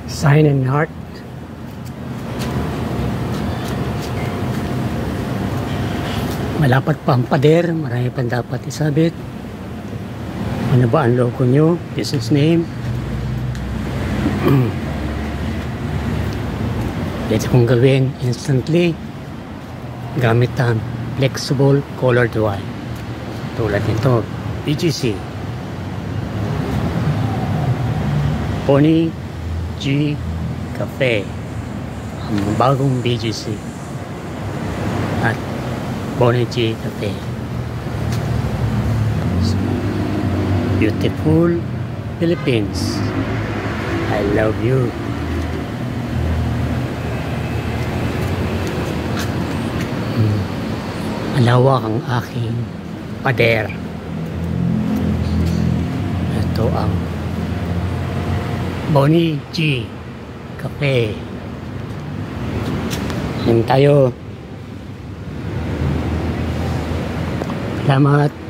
Sign and heart. Malapat pa ang pader, marami pa dapat isabit. Ano ba ang logo nyo? Business name. Pwede kong gawin instantly gamit ang flexible colored wire tulad nito, BGC Bonnie G Cafe, ang bagong BGC at Bonnie G Cafe. Beautiful Philippines, I love you. Malawak ang aking pader. Ito ang Bonnie G Cafe. Yan tayo. Salamat.